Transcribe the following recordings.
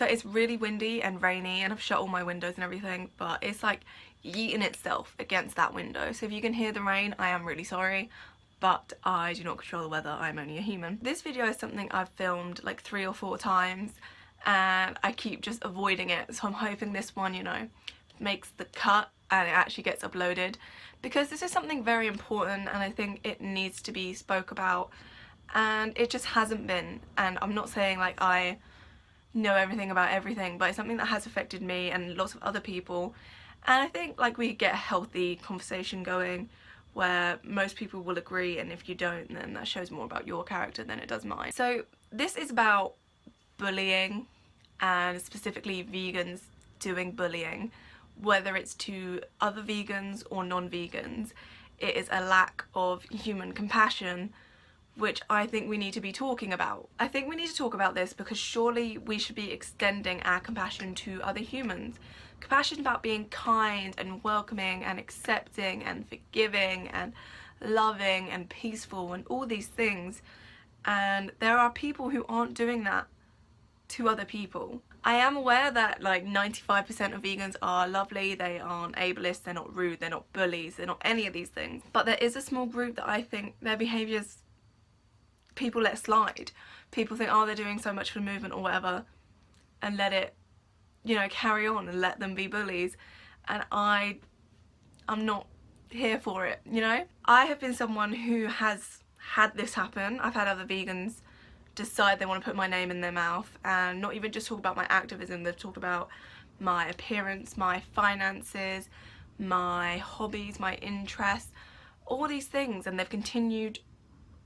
So it's really windy and rainy, and I've shut all my windows and everything, but it's like yeeting itself against that window. So if you can hear the rain, I am really sorry, but I do not control the weather. I'm only a human. This video is something I've filmed like 3 or 4 times, and I keep just avoiding it. So I'm hoping this one, you know, makes the cut and it actually gets uploaded, because this is something very important and I think it needs to be spoke about, and it just hasn't been. And I'm not saying like I know everything about everything, but it's something that has affected me and lots of other people, and I think like we get a healthy conversation going where most people will agree, and if you don't, then that shows more about your character than it does mine. So this is about bullying, and specifically vegans doing bullying, whether it's to other vegans or non-vegans. It is a lack of human compassion, which I think we need to be talking about. I think we need to talk about this because surely we should be extending our compassion to other humans. Compassion about being kind and welcoming and accepting and forgiving and loving and peaceful and all these things. And there are people who aren't doing that to other people. I am aware that like 95% of vegans are lovely, they aren't ableist, they're not rude, they're not bullies, they're not any of these things. But there is a small group that I think their behaviours people let slide. People think, oh, they're doing so much for the movement or whatever, and let it, you know, carry on and let them be bullies. And I'm not here for it, you know? I have been someone who has had this happen. I've had other vegans decide they want to put my name in their mouth, and not even just talk about my activism, they've talked about my appearance, my finances, my hobbies, my interests, all these things, and they've continued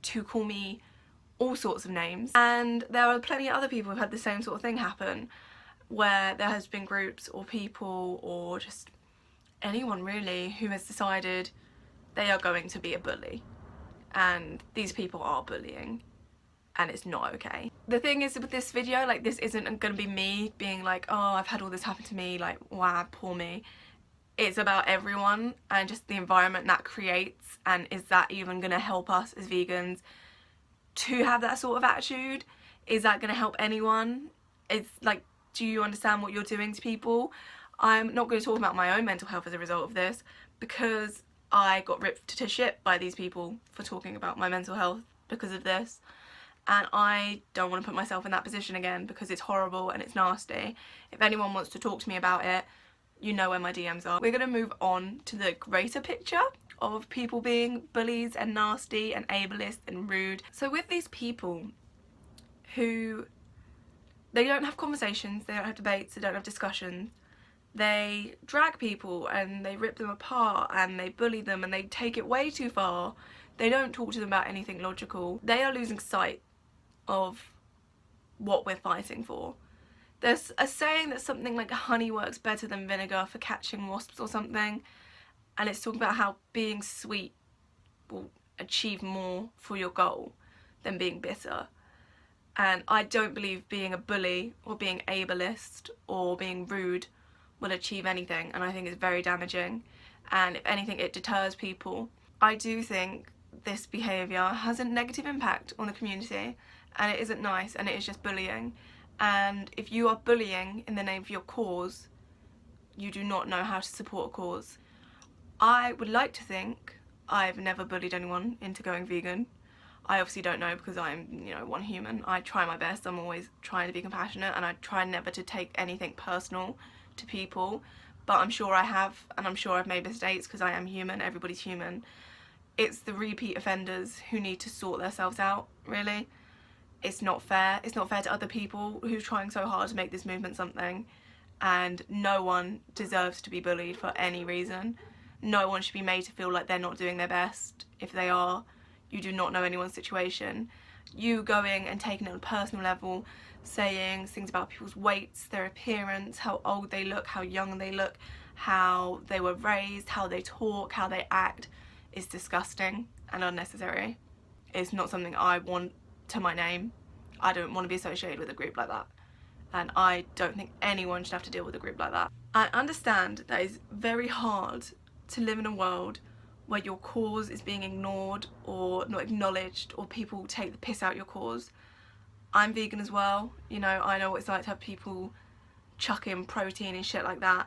to call me all sorts of names. And there are plenty of other people who've had the same sort of thing happen, where there has been groups or people or just anyone really who has decided they are going to be a bully, and these people are bullying, and it's not okay. The thing is with this video, like, this isn't gonna be me being like, oh, I've had all this happen to me, like, wow, poor me. It's about everyone and just the environment that creates, and is that even gonna help us as vegans to have that sort of attitude? Is that gonna help anyone? It's like, do you understand what you're doing to people? I'm not going to talk about my own mental health as a result of this, because I got ripped to shit by these people for talking about my mental health because of this, and I don't want to put myself in that position again because it's horrible and it's nasty. If anyone wants to talk to me about it, you know where my DMs are. We're going to move on to the greater picture of people being bullies and nasty and ableist and rude. So with these people who, they don't have conversations, they don't have debates, they don't have discussions, they drag people and they rip them apart and they bully them and they take it way too far. They don't talk to them about anything logical. They are losing sight of what we're fighting for. There's a saying that something like honey works better than vinegar for catching wasps or something, and it's talking about how being sweet will achieve more for your goal than being bitter. And I don't believe being a bully or being ableist or being rude will achieve anything, and I think it's very damaging, and if anything it deters people. I do think this behaviour has a negative impact on the community, and it isn't nice, and it is just bullying. And if you are bullying in the name of your cause, you do not know how to support a cause. I would like to think I've never bullied anyone into going vegan. I obviously don't know because I'm, you know, one human. I try my best, I'm always trying to be compassionate, and I try never to take anything personal to people, but I'm sure I have, and I'm sure I've made mistakes because I am human, everybody's human. It's the repeat offenders who need to sort themselves out, really. It's not fair. It's not fair to other people who are trying so hard to make this movement something, and no one deserves to be bullied for any reason. No one should be made to feel like they're not doing their best. If they are, you do not know anyone's situation. You going and taking it on a personal level, saying things about people's weights, their appearance, how old they look, how young they look, how they were raised, how they talk, how they act, is disgusting and unnecessary. It's not something I want to my name. I don't want to be associated with a group like that, and I don't think anyone should have to deal with a group like that. I understand that it's very hard to live in a world where your cause is being ignored or not acknowledged, or people take the piss out your cause. I'm vegan as well, you know, I know what it's like to have people chuck in protein and shit like that,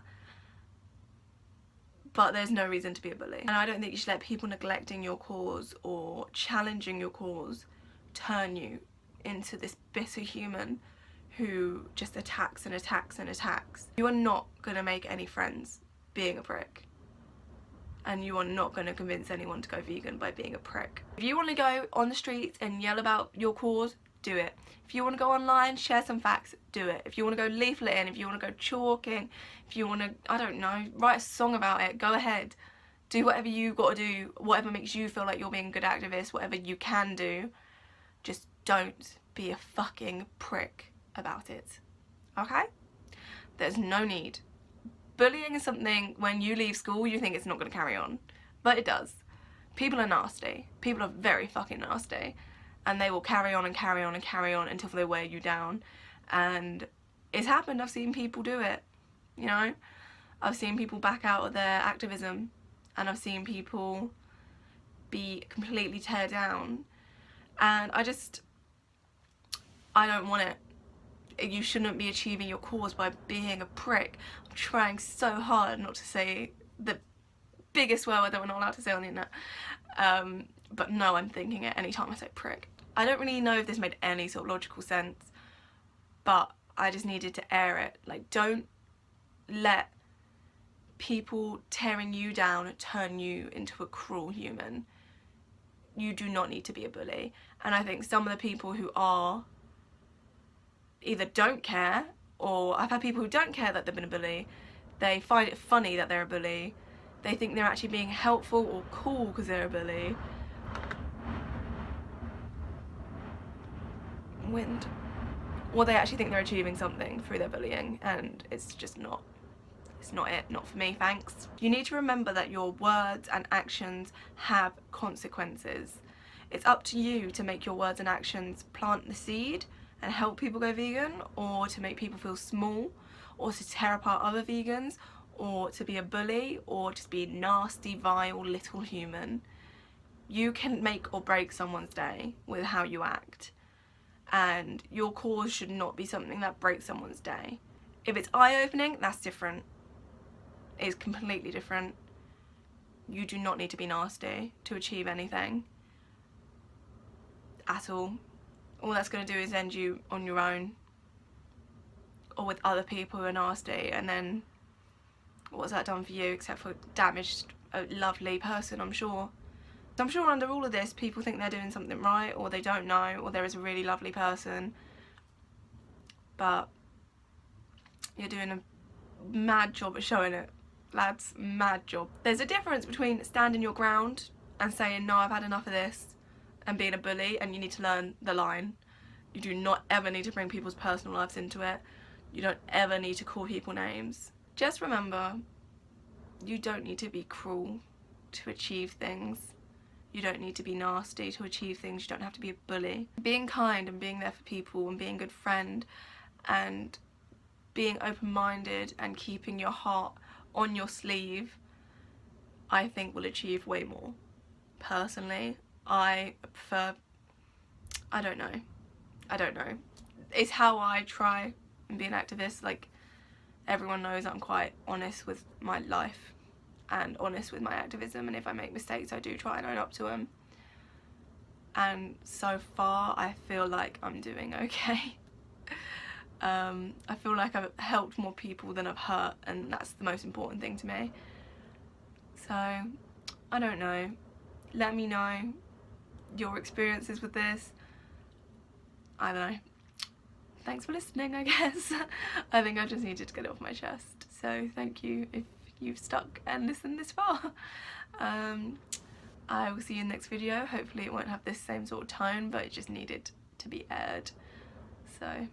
but there's no reason to be a bully. And I don't think you should let people neglecting your cause or challenging your cause turn you into this bitter human who just attacks and attacks and attacks. You are not going to make any friends being a prick. And you are not going to convince anyone to go vegan by being a prick. If you want to go on the streets and yell about your cause, do it. If you want to go online, share some facts, do it. If you want to go leafleting, if you want to go chalking, if you want to, I don't know, write a song about it, go ahead. Do whatever you got to do, whatever makes you feel like you're being a good activist, whatever you can do. Just don't be a fucking prick about it, okay? There's no need. Bullying is something, when you leave school, you think it's not going to carry on. But it does. People are nasty. People are very fucking nasty. And they will carry on and carry on and carry on until they wear you down. And it's happened. I've seen people do it, you know? I've seen people back out of their activism. And I've seen people be completely tear down. And I don't want it. You shouldn't be achieving your cause by being a prick. I'm trying so hard not to say the biggest swear word that we're not allowed to say on the internet. But no, I'm thinking it anytime I say prick. I don't really know if this made any sort of logical sense, but I just needed to air it. Like, don't let people tearing you down turn you into a cruel human. You do not need to be a bully. And I think some of the people who are either don't care, or I've had people who don't care that they've been a bully, they find it funny that they're a bully, they think they're actually being helpful or cool because they're a bully. Wind. Or they actually think they're achieving something through their bullying, and it's just not. It's not it, not for me, thanks. You need to remember that your words and actions have consequences. It's up to you to make your words and actions plant the seed and help people go vegan, or to make people feel small, or to tear apart other vegans, or to be a bully, or just be a nasty, vile little human. You can make or break someone's day with how you act, and your cause should not be something that breaks someone's day. If it's eye-opening, that's different. It's completely different. You do not need to be nasty to achieve anything at all. All that's going to do is end you on your own, or with other people who are nasty, and then what's that done for you except for damaged a lovely person, I'm sure. I'm sure under all of this people think they're doing something right, or they don't know, or there is a really lovely person, but you're doing a mad job at showing it, lads, mad job. There's a difference between standing your ground and saying, no, I've had enough of this, and being a bully, and you need to learn the line. You do not ever need to bring people's personal lives into it. You don't ever need to call people names. Just remember, you don't need to be cruel to achieve things. You don't need to be nasty to achieve things. You don't have to be a bully. Being kind and being there for people and being a good friend and being open-minded and keeping your heart on your sleeve, I think will achieve way more. Personally, I prefer, I don't know. It's how I try and be an activist. Like, everyone knows I'm quite honest with my life and honest with my activism, and if I make mistakes I do try and own up to them. And so far I feel like I'm doing okay. I feel like I've helped more people than I've hurt, and that's the most important thing to me. So, I don't know. Let me know your experiences with this. I don't know. Thanks for listening, I guess. I think I just needed to get it off my chest. So thank you if you've stuck and listened this far. I will see you in the next video. Hopefully it won't have this same sort of tone, but it just needed to be aired. So